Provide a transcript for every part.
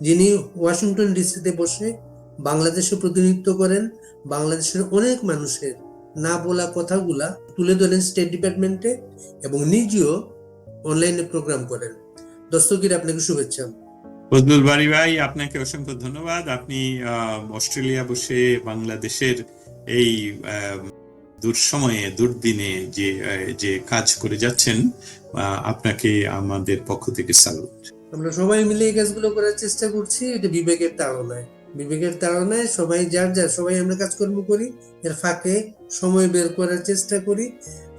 যিনি ওয়াশিংটন ডিসিতে বসে বাংলাদেশে প্রতিনিধিত্ব করেন, বাংলাদেশের অনেক মানুষের না বলা কথাগুলা তুলে ধরেন স্টেট ডিপার্টমেন্টে এবং নিজেও অনলাইনে প্রোগ্রাম করেন। দস্তগীর, আপনাকে শুভেচ্ছা। ফজলুল বারী ভাই, আপনাকে অসংখ্য ধন্যবাদ। আপনি অস্ট্রেলিয়া বসে বাংলাদেশের এই দুঃসময়ে দুর্দিনে যে কাজ করে যাচ্ছেন, আপনাকে আমাদের পক্ষ থেকে স্যালুট। আমরা সবাই মিলে এই কাজগুলো করার চেষ্টা করছি। এটা বিবেকের তাড়নায় সবাই আমরা কাজকর্ম করি, এর ফাঁকে সময় বের করার চেষ্টা করি।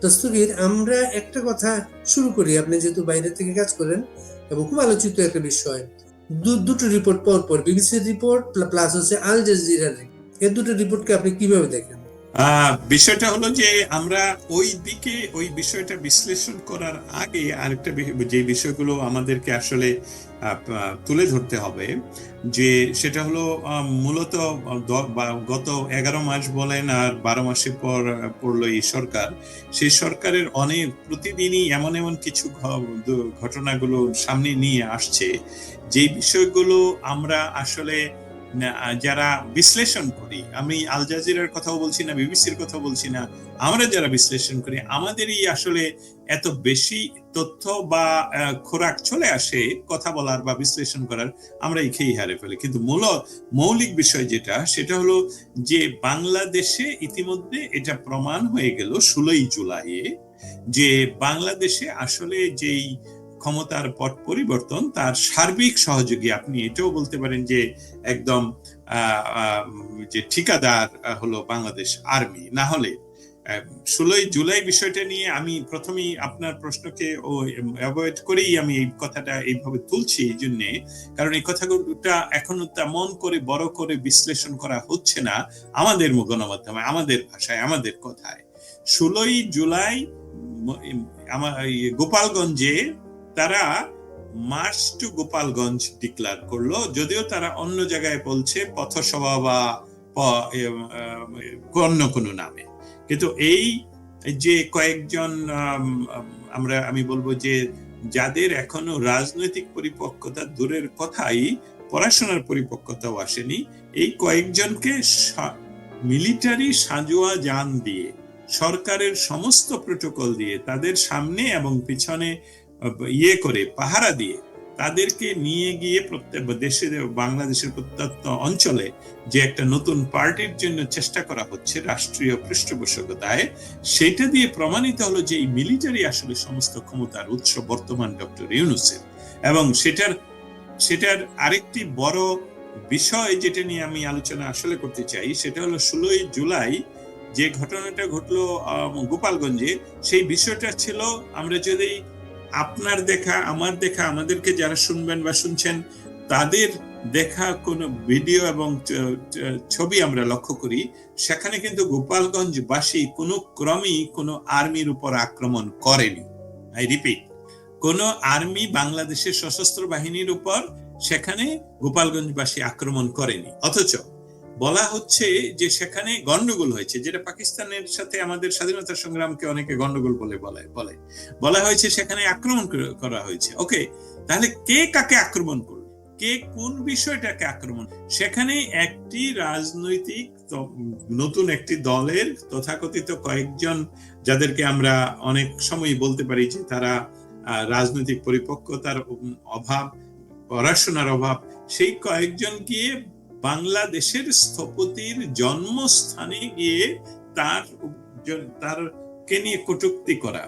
দস্তগীর, আমরা একটা কথা শুরু করি। আপনি যেহেতু বাইরে থেকে কাজ করেন এবং খুব আলোচিত একটা বিষয়, দুটো রিপোর্ট পর বিবিসির রিপোর্ট প্লাস হচ্ছে আল জাজিরার রিপোর্ট, এই দুটো রিপোর্টকে আপনি কিভাবে দেখেন? বিষয়টা হলো যে আমরা ওই বিষয়টা বিশ্লেষণ করার আগে আরেকটা যে বিষয়গুলো আমাদেরকে আসলে তুলে ধরতে হবে, যে সেটা হলো মূলত গত 11 মাস বলেন আর 12 মাসের পর পড়লো এই সরকার, সেই সরকারের অনেক প্রতিদিনই এমন এমন কিছু ঘটনাগুলো সামনে নিয়ে আসছে, যে বিষয়গুলো আমরা আসলে যারা বিশ্লেষণ করি, আমি আল জাজিরার কথাও বলছি না, বিবিসির কথা বলছি না, আমরা যারা বিশ্লেষণ করি আমাদেরই আসলে এত বেশি তথ্য বা খোরাক চলে আসে কথা বলার বা বিশ্লেষণ করার, আমরা এই খেয়ে হারে ফেলি। কিন্তু মৌলিক বিষয় যেটা, সেটা হলো যে বাংলাদেশে ইতিমধ্যে এটা প্রমাণ হয়ে গেল 16ই জুলাইয়ে যে বাংলাদেশে আসলে যেই ক্ষমতার পট পরিবর্তন, তার সার্বিক সহযোগী, আপনি এটাও বলতে পারেন যে একদম যে ঠিকাদার হলো বাংলাদেশ আর্মি। না হলে 16ই জুলাই বিষয়টা নিয়ে আমি প্রথমেই আপনার প্রশ্নকে অ্যাভয়েড করেই আমি এই কথাটা এইভাবে তুলছি, এই জন্যে কারণ এই কথাটা এখনো তেমন করে বড় করে বিশ্লেষণ করা হচ্ছে না আমাদের গণমাধ্যমে, আমাদের ভাষায়, আমাদের কথায়। 16ই জুলাই আমার গোপালগঞ্জে তারা মার্চ টু গোপালগঞ্জ ডিক্লেয়ার করলো, যদিও তারা অন্য জায়গায় বলছে পথসভা বা অন্য কোনো নামে। কিন্তু এই যে কয়েকজন আমি বলবো যে যাদের এখনো রাজনৈতিক পরিপক্কতা দূরের কথাই, পড়াশোনার পরিপক্কতাও আসেনি, এই কয়েকজনকে মিলিটারি সাঁজোয়া যান দিয়ে, সরকারের সমস্ত প্রোটোকল দিয়ে, তাদের সামনে এবং পিছনে করে পাহারা দিয়ে তাদেরকে নিয়ে গিয়ে বাংলাদেশের প্রত্যন্ত অঞ্চলে যে একটা নতুন পার্টির জন্য চেষ্টা করা হচ্ছে রাষ্ট্রীয় পৃষ্ঠপোষকতায়, সেটা দিয়ে প্রমাণিত হলো যে এই মিলিটারি আসলে সমস্ত ক্ষমতার উৎস বর্তমান ডক্টর ইউনূসের। এবং সেটার আরেকটি বড় বিষয় যেটা নিয়ে আমি আলোচনা আসলে করতে চাই, সেটা হলো 16ই জুলাই যে ঘটনাটা ঘটলো গোপালগঞ্জে, সেই বিষয়টা ছিল, আমরা যদি আপনার দেখা, আমার দেখা, আমাদেরকে যারা শুনবেন বা শুনছেন তাদের দেখা কোনো ভিডিও এবং ছবি আমরা লক্ষ্য করি, সেখানে কিন্তু গোপালগঞ্জবাসী কোনো ক্রমেই কোনো আর্মির উপর আক্রমণ করেনি। আই রিপিট, কোনো আর্মি বাংলাদেশের সশস্ত্র বাহিনীর উপর সেখানে গোপালগঞ্জবাসী আক্রমণ করেনি। অথচ বলা হচ্ছে যে সেখানে গন্ডগোল হয়েছে, যেটা পাকিস্তানের সাথে আমাদের স্বাধীনতা সংগ্রামকে অনেকে গন্ডগোল বলা হয়েছে, সেখানে আক্রমণ করা হয়েছে। ওকে, তাহলে কে কাকে আক্রমণ করলো, কে কোন বিষয়টাকে আক্রমণ? সেখানে একটি রাজনৈতিক নতুন একটি দলের তথাকথিত কয়েকজন, যাদেরকে আমরা অনেক সময় বলতে পারি যে তারা রাজনৈতিক পরিপক্কতার অভাব, পড়াশোনার অভাব, সেই কয়েকজন গিয়ে বাংলাদেশের স্থপতির জন্মস্থানে গিয়ে তারকে নিয়ে কটূক্তি করা,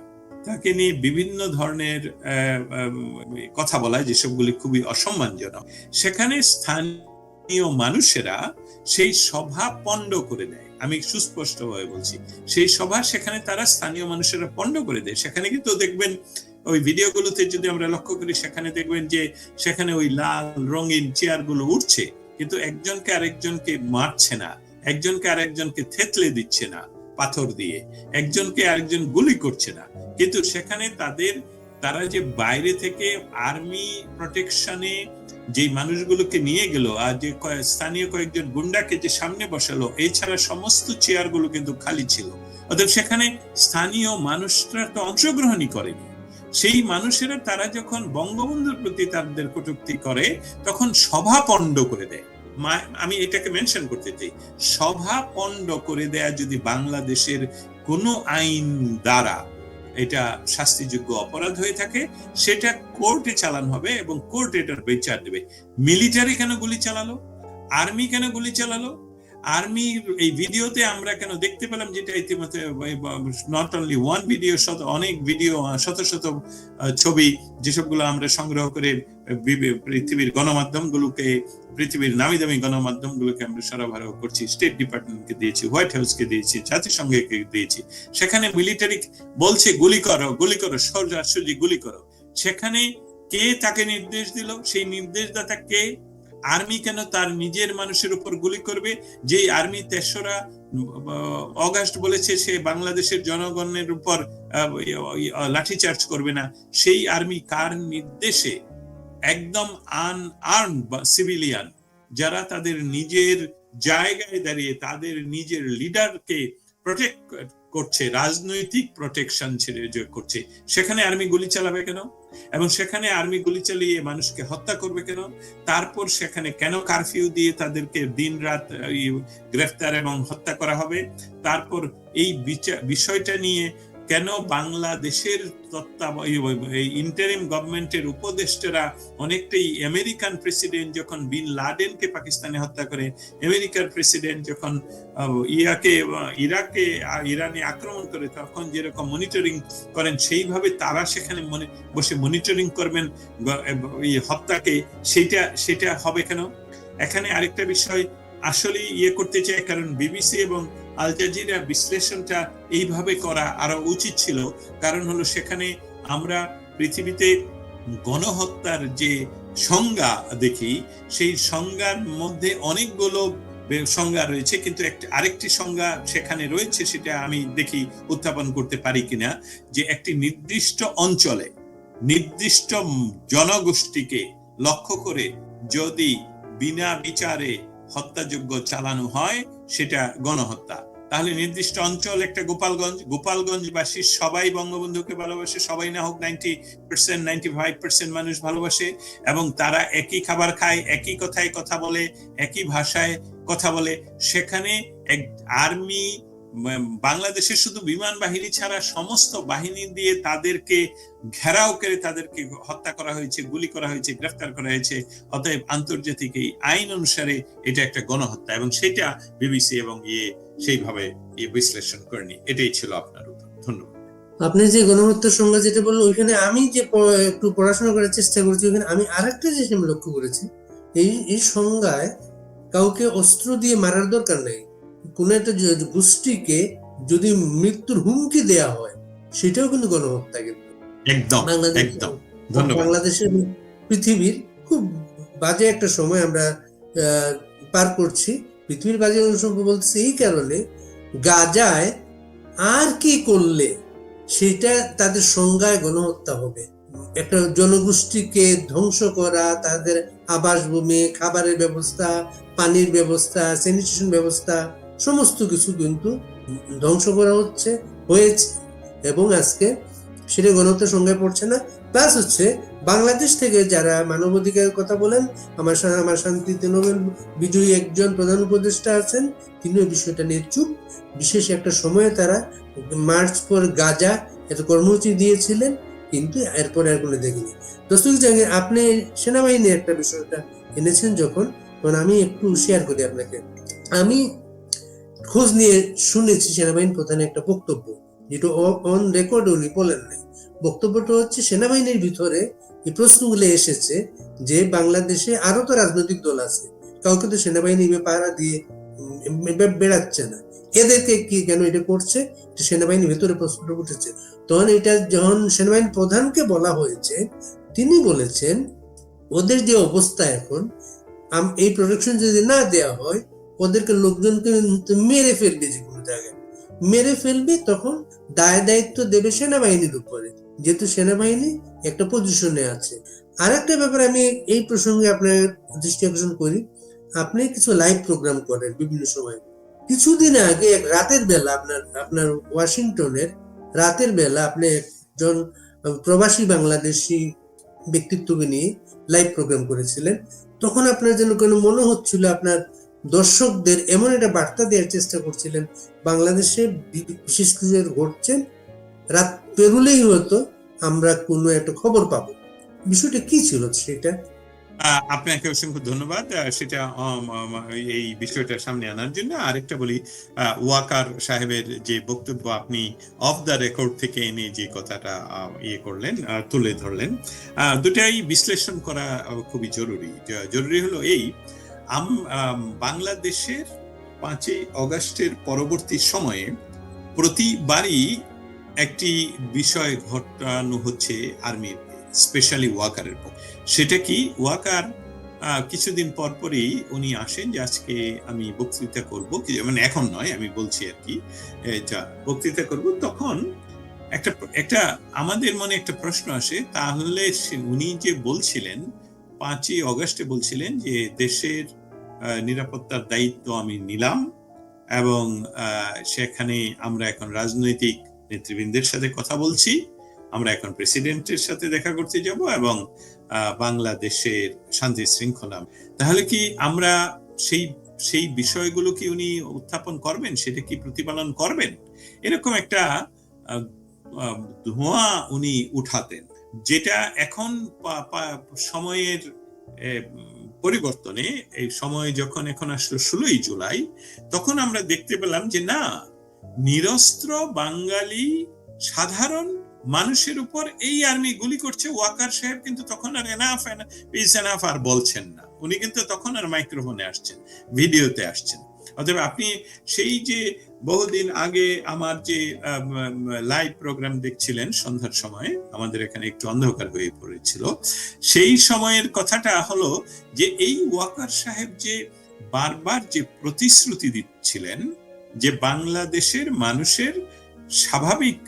তাকে নিয়ে বিভিন্ন ধরনের কথা বলা, যেসবগুলি খুবই অসম্মানজনক। সেখানে স্থানীয় মানুষেরা সেই সভা পণ্ড করে দেয়। আমি সুস্পষ্টভাবে বলছি, সেই সভা সেখানে তারা স্থানীয় মানুষেরা পণ্ড করে দেয়। সেখানে কিন্তু দেখবেন ওই ভিডিওগুলোতে যদি আমরা লক্ষ্য করি, সেখানে দেখবেন যে সেখানে ওই লাল রঙিন চেয়ারগুলো উঠছে, কিন্তু একজনকে আরেকজনকে মারছে না, একজনকে আরেকজনকে থেতলে দিচ্ছে না পাথর দিয়ে, একজনকে আরেকজন গুলি করছে না। কিন্তু সেখানে তারা যে বাইরে থেকে আর্মি প্রোটেকশনে যে মানুষগুলোকে নিয়ে গেল, আর যে স্থানীয় কয়েকজন গুন্ডাকে যে সামনে বসালো, এছাড়া সমস্ত চেয়ারগুলো কিন্তু খালি ছিল। অতএব সেখানে স্থানীয় মানুষরা তো অংশগ্রহণই করেনি। সেই মানুষেরা তারা যখন বঙ্গবন্ধুর প্রতি তাদের কটূক্তি করে তখন সভা পণ্ড করে দেয়। আমি এটাকে মেনশন করতে চাই, সভা পণ্ড করে দেয়া যদি বাংলাদেশের কোনো আইন দ্বারা এটা শাস্তিযোগ্য অপরাধ হয়ে থাকে, সেটা কোর্টে চালান হবে এবং কোর্ট এটার বিচার দেবে। মিলিটারি কেন গুলি চালালো, আর্মি কেন গুলি চালালো, আর্মির এই ভিডিওতে আমরা কেন দেখতে পেলাম, যেটা ইতিমধ্যে নট অনলি ওয়ান ভিডিও, অনেক ভিডিও, শত শত ছবি, যেসবগুলো আমরা সংগ্রহ করে পৃথিবীর গণমাধ্যমগুলোকে, পৃথিবীর নামি দামি গণমাধ্যমগুলোকে আমরা সরবরাহ করছি, স্টেট ডিপার্টমেন্টকে দিয়েছি, হোয়াইট হাউসকে দিয়েছি, জাতিসংঘকে দিয়েছি। সেখানে মিলিটারি বলছে গুলি করো, গুলি করো, সোজাসুজি গুলি করো। সেখানে কে তাকে নির্দেশ দিল? সেই নির্দেশদাতা কে? আর্মি কেন তার নিজের মানুষের উপর গুলি করবে? যে আর্মি 3রা অগাস্ট বলেছে সে বাংলাদেশের জনগণের উপর লাঠিচার্জ করবে না, সেই আর্মি কার নির্দেশে একদম আনআর্মড সিভিলিয়ান যারা তাদের নিজের জায়গায় দাঁড়িয়ে তাদের নিজের লিডারকে প্রোটেক্ট করছে, রাজনৈতিক প্রোটেকশন ছেড়ে করছে, সেখানে আর্মি গুলি চালাবে কেন? এবং সেখানে আর্মি গুলি চালিয়ে মানুষকে হত্যা করবে কেন? তারপর সেখানে কেন কারফিউ দিয়ে তাদেরকে দিন রাত গ্রেফতার এবং হত্যা করা হবে? তারপর এই বিষয়টা নিয়ে কেন বাংলাদেশের ইন্টারিম গভর্নমেন্টের উপদেষ্টারা অনেকটাই আমেরিকান প্রেসিডেন্ট যখন বিন লাদেনকে পাকিস্তানে হত্যা করে, আমেরিকার প্রেসিডেন্ট যখন ইরানে আক্রমণ করে, তখন যেরকম মনিটরিং করেন সেইভাবে তারা সেখানে বসে মনিটরিং করবেন এই হত্যাকে, সেটা হবে কেন? এখানে আরেকটা বিষয় আসলে করতে চাই, কারণ বিবিসি এবং আল জাজিরা বিশ্লেষণটা এইভাবে করা আরো উচিত ছিল। কারণ হলো সেখানে আমরা পৃথিবীতে গণহত্যার যে সংজ্ঞা দেখি, সেই সংজ্ঞার মধ্যে অনেকগুলো সংজ্ঞা রয়েছে, কিন্তু আরেকটি সংজ্ঞা সেখানে রয়েছে, সেটা আমি দেখি উত্থাপন করতে পারি কিনা, যে একটি নির্দিষ্ট অঞ্চলে নির্দিষ্ট জনগোষ্ঠীকে লক্ষ্য করে যদি বিনা বিচারে হত্যাযোগ্য চালানো হয় সেটা গণহত্যা। তাহলে নির্দিষ্ট অঞ্চল একটা গোপালগঞ্জবাসী সবাই বঙ্গবন্ধুকে ভালোবাসে, সবাই না হোক 90%, 95% মানুষ ভালোবাসে, এবং তারা একই খাবার খায়, একই কথায় কথা বলে, একই ভাষায় কথা বলে। সেখানে এক আর্মি, বাংলাদেশের শুধু বিমান বাহিনী ছাড়া সমস্ত বাহিনী দিয়ে তাদেরকে ঘেরাও করে তাদেরকে হত্যা করা হয়েছে, গুলি করা হয়েছে, গ্রেফতার করা হয়েছে। অতএব আন্তর্জাতিক এই আইন অনুসারে এটা একটা গণহত্যা, এবং সেটা বিবিসি এবং সেইভাবে বিশ্লেষণ করেনি। এটাই ছিল আপনার উত্তর। ধন্যবাদ। আপনি যে গণহত্যার সংজ্ঞা যেটা বললেন, ওইখানে আমি যে একটু পড়াশোনা করার চেষ্টা করেছি, ওইখানে আমি আরেকটা জিনিস আমি লক্ষ্য করেছি, এই সংজ্ঞায় কাউকে অস্ত্র দিয়ে মারার দরকার নেই। কোন একটা গোষ্ঠীকে যদি মৃত্যুর হুমকি দেয়া হয়, সেটাও কিন্তু গণহত্যা। কিন্তু একদম বাংলাদেশের পৃথিবীর খুব বাজে একটা সময় আমরা পার করছি। পৃথিবীর বাজে সময় বলতেছি এই কারণে, গাজায় আর কি করলে সেটা তাদের সংজ্ঞায় গণহত্যা হবে। একটা জনগোষ্ঠীকে ধ্বংস করা, তাদের আবাসভূমি, খাবারের ব্যবস্থা, পানির ব্যবস্থা, স্যানিটেশন ব্যবস্থা, সমস্ত কিছু কিন্তু ধ্বংস করা হয়েছে, এবং আজকে সেটা গণহত্যার সংজ্ঞায় পড়ছে না। প্লাস হচ্ছে বাংলাদেশ থেকে যারা মানবাধিকারের কথা বলেন, আমার শান্তিতে নোবেল বিজয়ী একজন প্রধান উপদেষ্টা আছেন, তিনি ওই বিষয়টা নিয়ে চুপ। বিশেষ একটা সময়ে তারা মার্চ ফর গাজা একটা কর্মসূচি দিয়েছিলেন, কিন্তু এরপরে আর কোনো দেখিনি। দর্শক জাহাঙ্গীর, আপনি সেনাবাহিনীর একটা বিষয়টা এনেছেন যখন, আমি একটু শেয়ার করি আপনাকে। আমি খোঁজ নিয়ে শুনেছি সেনাবাহিনী প্রধানের একটা বক্তব্য, যেটা অন রেকর্ড উনি বলেন নাই। বক্তব্যটা হচ্ছে, সেনাবাহিনীর ভিতরে এই প্রশ্নগুলো এসেছে যে বাংলাদেশে আরো তো রাজনৈতিক দল আছে, কাউকে তো সেনাবাহিনী পাহারা দিয়ে বেড়াচ্ছে না, এদেরকে কি কেন এটা করছে? সেনাবাহিনীর ভেতরে প্রশ্নটা উঠেছে। তখন এটা যখন সেনাবাহিনী প্রধানকে বলা হয়েছে, তিনি বলেছেন ওদের যে অবস্থা এখন, এই প্রোটেকশন যদি না দেওয়া হয়, ওদেরকে লোকজনকে মেরে ফেলবে, যে কোনো জায়গায় মেরে ফেলবে, তখন দায়িত্ব দেবে সেনাবাহিনীর উপরে, যেহেতু সেনাবাহিনী একটা পজিশনে আছে। আর একটা ব্যাপার আমি এই প্রসঙ্গে আপনার দৃষ্টি আকর্ষণ করি, আপনি কিছু লাইভ প্রোগ্রাম করেন বিভিন্ন সময়। কিছুদিন আগে রাতের বেলা আপনার ওয়াশিংটনের রাতের বেলা আপনি একজন প্রবাসী বাংলাদেশি ব্যক্তিত্বকে নিয়ে লাইভ প্রোগ্রাম করেছিলেন। তখন আপনার যেন কোনো মনে হচ্ছিল আপনার দর্শকদের এমন একটা বার্তা দেওয়ার চেষ্টা করছিলেন, বাংলাদেশে বিশেষ কিছু ঘটছে, রাত পেরুলেই হয়তো আমরা কোনো একটা খবর পাবো। বিষয়টা কি ছিল সেটা? আপনাকে অসংখ্য ধন্যবাদ সেটা এই বিষয়টা সামনে আনার জন্য। আরেকটা বলি, ওয়াকার সাহেবের যে বক্তব্য আপনি অফ দ্য রেকর্ড থেকে এনে যে কথাটা করলেন, তুলে ধরলেন, দুটাই বিশ্লেষণ করা খুবই জরুরি। জরুরি হলো এই, বাংলাদেশের 5ই অগাস্টের পরবর্তী সময়ে প্রতিবারই একটি বিষয় ঘটানো হচ্ছে আর্মির, স্পেশালি ওয়াকারের পক্ষে। সেটা কি, ওয়াকার কিছুদিন পর পরই উনি আসেন যে আজকে আমি বক্তৃতা করব, মানে এখন নয়, আমি বলছি আর কি, বক্তৃতা করব। তখন একটা আমাদের মনে একটা প্রশ্ন আসে, তাহলে উনি যে বলছিলেন 5ই অগাস্টে বলছিলেন যে দেশের নিরাপত্তার দায়িত্ব আমি নিলাম এবং সেখানে আমরা এখন রাজনৈতিক নেতৃবৃন্দের সাথে কথা বলছি, আমরা এখন প্রেসিডেন্টের সাথে দেখা করতে যাব এবং বাংলাদেশের শান্তি শৃঙ্খলা, তাহলে কি আমরা সেই বিষয়গুলো কি উনি উত্থাপন করবেন, সেটা কি প্রতিপালন করবেন, এরকম একটা ধোঁয়া উনি উঠাতেন, যেটা এখন সময়ের পরিবর্তনে, এই সময় যখন এখন আসলো 16ই জুলাই, তখন আমরা দেখতে পেলাম যে না, নিরস্ত্র বাঙালি সাধারণ মানুষের উপর এই আর্মি গুলি করছে। ওয়াকার সাহেব কিন্তু তখন আর এনাফ আর বলছেন না, উনি কিন্তু তখন আর মাইক্রোফোনে আসছেন, ভিডিওতে আসছেন। অতএব আপনি সেই যে বহুদিন আগে আমার যে লাইভ প্রোগ্রাম দেখছিলেন সন্ধ্যার সময়, আমাদের এখানে একটু অন্ধকার হয়ে পড়েছিল, সেই সময়ের কথাটা হলো যে এই ওয়াকার সাহেব যে বারবার যে প্রতিশ্রুতি দিচ্ছিলেন যে বাংলাদেশের মানুষের স্বাভাবিক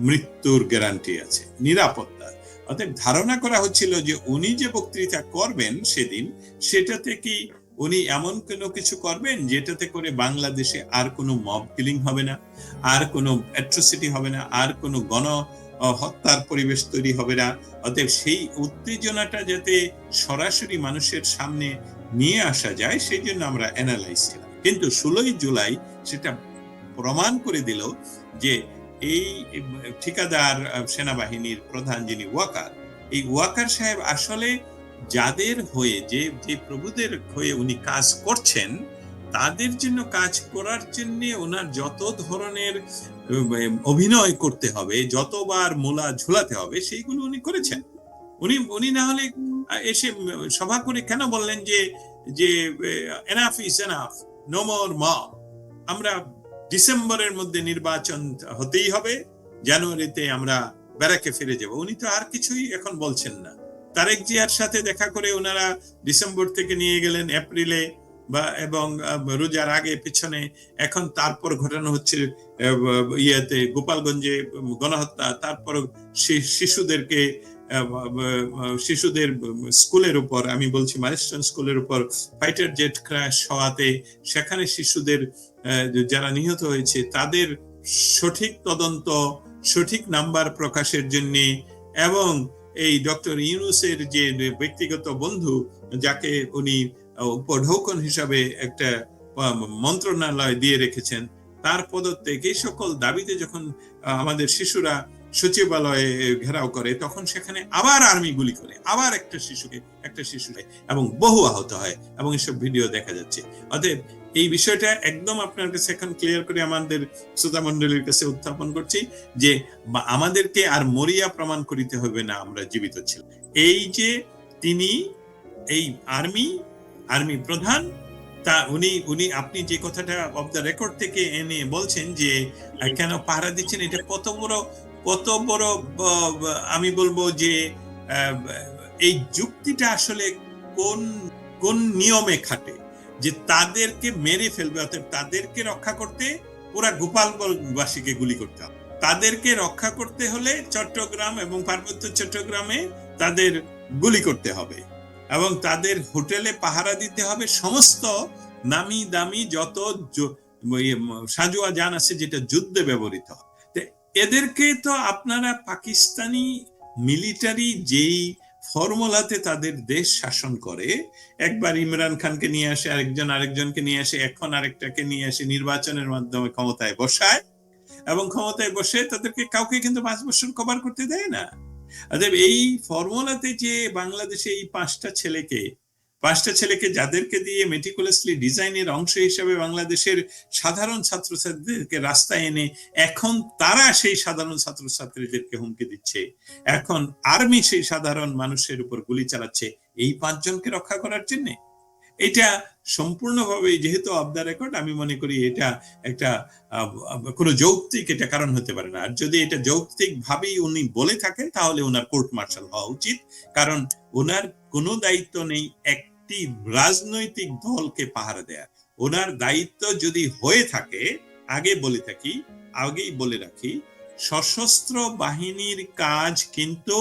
মৃত্যুর গ্যারান্টি আছে, নিরাপত্তা, অতএব ধারণা করা হচ্ছিল যে উনি যে বক্তৃতা করবেন সেদিন, সেটাতে কি উনি এমন কোনো কিছু করবেন যেটাতে করে বাংলাদেশে আর কোনো মব কিলিং হবে না, আর কোনো অ্যাট্রোসিটি হবে না, আর কোনো গণ হত্যার পরিবেশ তৈরি হবে না। অতএব সেই উত্তেজনাটা যাতে সরাসরি মানুষের সামনে নিয়ে আসা যায়, সেই জন্য আমরা অ্যানালাইজ ছিলাম। কিন্তু 16ই জুলাই সেটা প্রমাণ করে দিল যে এই ঠিকাদার সেনাবাহিনীর প্রধান যিনি ওয়াকার, এই ওয়াকার সাহেব আসলে যাদের হয়ে, যে প্রভুদের হয়ে উনি কাজ করছেন, তাদের জন্য কাজ করার জন্য ওনার যত ধরনের অভিনয় করতে হবে, যতবার মোলা ঝুলাতে হবে, সেইগুলো উনি করেছেন। উনি না হলে এসে সভা করে কেন বললেন যে enough is enough, no more mob, আমরা ডিসেম্বরের মধ্যে নির্বাচন হতেই হবে, জানুয়ারিতে আমরা ব্যারাকে ফিরে যাব। উনি তো আর কিছুই এখন বলছেন না। তারেক জিয়ার সাথে দেখা করে ওনারা ডিসেম্বর থেকে নিয়ে গেলেন এপ্রিলে, এবং রোজার আগে পিছনে, এখন তারপর ঘটানো হচ্ছে ইয়েতে গোপালগঞ্জে গণহত্যা, তারপর শিশুদের স্কুলের উপর, আমি বলছি মাইলস্টোন স্কুলের উপর ফাইটার জেট ক্র্যাশ হওয়াতে সেখানে শিশুদের যারা নিহত হয়েছে তাদের সঠিক তদন্ত, সঠিক নাম্বার প্রকাশের জন্য, এবং এই ডক্টর ইউনূসের যে ব্যক্তিগত বন্ধু, যাকে উনি উপঢৌকন হিসাবে একটা মন্ত্রণালয় দিয়ে রেখেছেন, তার পদত্যাগ, এই সকল দাবিতে যখন আমাদের শিশুরা সচিবালয়ে ঘেরাও করে, তখন সেখানে আবার আর্মি গুলি করে, আবার একটা শিশুকে এবং বহু আহত হয়, এবং এসব ভিডিও দেখা যাচ্ছে। অতএব এই বিষয়টা একদম আপনার কাছে এখন ক্লিয়ার করে আমাদের শ্রোতা মণ্ডলীর কাছে উত্থাপন করছি যে আমাদেরকে আর মরিয়া প্রমাণ করিতে হবে না আমরা জীবিত ছিলাম। এই যে তিনি এই আর্মি প্রধান, তা উনি আপনি যে কথাটা অফ দ্য রেকর্ড থেকে এনে বলছেন যে কেন পাহারা দিচ্ছেন, এটা কত বড় আমি বলবো যে এই যুক্তিটা আসলে কোন নিয়মে খাটে যে তাদেরকে মেরে ফেলবে, অর্থাৎ তাদেরকে রক্ষা করতে পুরা গোপালগঞ্জবাসীকে গুলি করতে হবে, তাদেরকে রক্ষা করতে হলে চট্টগ্রাম এবং পার্বত্য চট্টগ্রামে তাদের গুলি করতে হবে, এবং তাদের হোটেলে পাহারা দিতে হবে সমস্ত নামি দামি যত সাজোয়া যান আছে যেটা যুদ্ধে ব্যবহৃত হয়। এদেরকে তো আপনারা পাকিস্তানি মিলিটারি যেই ফর্মুলাতে তাদের দেশ শাসন করে, একবার ইমরান খানকে নিয়ে আসে, আরেকজনকে নিয়ে আসে, এখন আরেকটাকে নিয়ে আসে, নির্বাচনের মাধ্যমে ক্ষমতায় বসায়, এবং ক্ষমতায় বসে তাদেরকে কাউকে কিন্তু 5 বছর কভার করতে দেয় না। অতএব এই ফর্মুলাতে যে বাংলাদেশে এই পাঁচটা ছেলেকে যাদেরকে দিয়ে মেটিকুলাসলি ডিজাইনের অংশ হিসেবে বাংলাদেশের সাধারণ ছাত্রছাত্রীদেরকে রাস্তায় এনে এখন তারা সেই সাধারণ ছাত্রছাত্রীদেরকে হুমকি দিচ্ছে, এখন আর্মি সেই সাধারণ মানুষের উপর গুলি চালাচ্ছে এই 5 জনকে রক্ষা করার জন্য। এটা সম্পূর্ণভাবে, যেহেতু অফ দ্য রেকর্ড, আমি মনে করি এটা একটা কোনো যৌক্তিক এটা কারণ হতে পারে না। আর যদি এটা যৌক্তিক ভাবেই উনি বলে থাকেন তাহলে ওনার কোর্ট মার্শাল হওয়া উচিত, কারণ ওনার কোনো দায়িত্ব নেই একটি রাজনৈতিক দলকে পাহারা দেয়া। ওনার দায়িত্ব যদি হয়ে থাকে, আগেই বলে রাখি, সশস্ত্র বাহিনীর কাজ কিন্তু,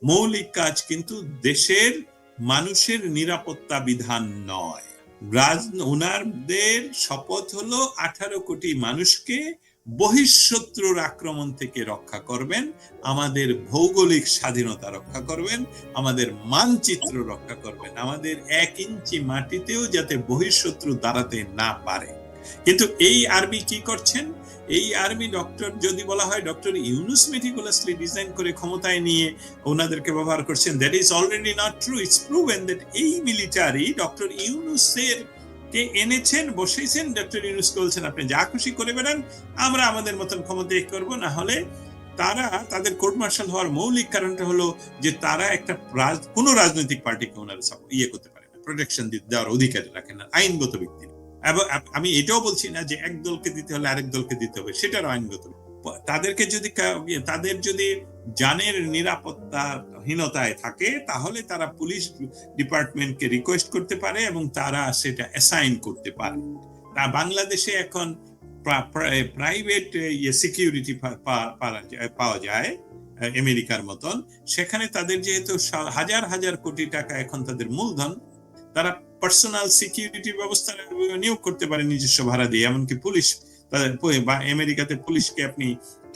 মৌলিক কাজ কিন্তু দেশের মানুষের নিরাপত্তা বিধান নয়। ওনাদের শপথ হলো 18 কোটি মানুষকে বহিঃশত্রুর আক্রমণ থেকে রক্ষা করবেন, আমাদের ভৌগোলিক স্বাধীনতা রক্ষা করবেন, আমাদের মানচিত্র রক্ষা করবেন, আমাদের 1 ইঞ্চি মাটিতেও যাতে বহিঃশত্রু দাঁড়াতে না পারে। কিন্তু এই আর্মি কি করছেন? এই আর্মি যদি বলা হয় ডক্টর ইউনূস মেটিকুলাসলি ডিজাইন করে ক্ষমতায় নিয়ে ওনাদেরকে ব্যবহার করছেন, that is already not true. It's proven that এই মিলিটারি ডক্টর ইউনূসের কে এনেছেন, বসেছেন, ডক্টর ইউনূসকে বলছেন আপনি যা খুশি করে বেড়ান, আমরা আমাদের মতন ক্ষমতায় করব। না হলে তাদের কোর্ট মার্শাল হওয়ার মৌলিক কারণটা হলো যে তারা একটা কোনো রাজনৈতিক পার্টিকে ওনারা করতে পারে না, প্রোটেকশন দেওয়ার অধিকার রাখেন না, আইনগত ভিত্তি। এবং আমি এটাও বলছি না যে এক দলকে দিতে হলে আরেক দলকে দিতে হবে, সেটারও আইনগত। তাদের যদি জানের নিরাপত্তাহীনতায় থাকে তাহলে তারা পুলিশ ডিপার্টমেন্টকে রিকোয়েস্ট করতে পারে এবং তারা সেটা অ্যাসাইন করতে পারে। বাংলাদেশে এখন প্রাইভেট সিকিউরিটি পাওয়া যায় আমেরিকার মতন, সেখানে তাদের যেহেতু হাজার হাজার কোটি টাকা এখন তাদের মূলধন, তারা পার্সোনাল সিকিউরিটি ব্যবস্থা নিয়োগ করতে পারে নিজস্ব ভাড়া দিয়ে। এমনকি পুলিশ, বা আমেরিকাতে পুলিশকে আপনি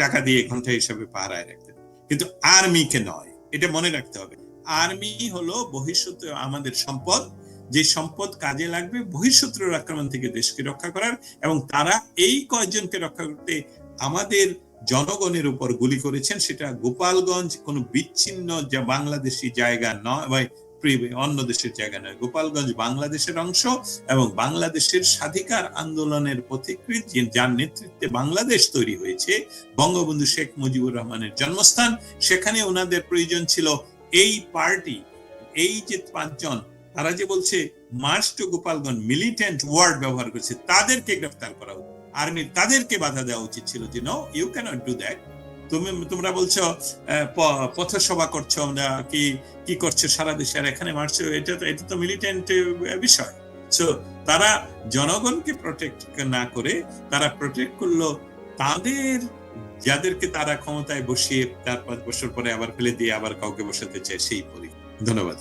টাকা দিয়ে ঘন্টা হিসাবে পাহারায় রাখতে, কিন্তু আর্মিকে নয়। এটা মনে রাখতে হবে, আর্মি হলো বহিঃশত্রু আমাদের সম্পদ, যে সম্পদ কাজে লাগবে বহিঃশত্রুর আক্রমণ থেকে দেশকে রক্ষা করার, এবং তারা এই কয়েকজনকে রক্ষা করতে আমাদের জনগণের উপর গুলি করেছেন। সেটা গোপালগঞ্জ কোনো বিচ্ছিন্ন যা বাংলাদেশি জায়গা নয়, অন্য দেশের জায়গা নয়। গোপালগঞ্জ বাংলাদেশের অংশ এবং বাংলাদেশের স্বাধিকার আন্দোলনের পথিকৃৎ, যার নেতৃত্বে বাংলাদেশ তৈরি হয়েছে, বঙ্গবন্ধু শেখ মুজিবুর রহমানের জন্মস্থান। সেখানে ওনাদের প্রয়োজন ছিল এই পার্টি, এই যে 5 জন, তারা যে বলছে march to Gopalganj, militant word ব্যবহার করছে, তাদেরকে গ্রেফতার করা উচিত। আর্মি তাদেরকে বাধা দেওয়া উচিত ছিল যে no, you cannot do that. তোমরা বলছো পথসভা করছো, আমরা কি করছো সারা দেশে, আর এখানে মারছো, এটা তো মিলিটেন্ট বিষয়। সো তারা জনগণকে প্রোটেক্ট না করে তারা প্রোটেক্ট করলো যাদেরকে তারা ক্ষমতায় বসিয়ে 4-5 বছর পরে আবার ফেলে দিয়ে আবার কাউকে বসাতে চায় সেই পরি। ধন্যবাদ।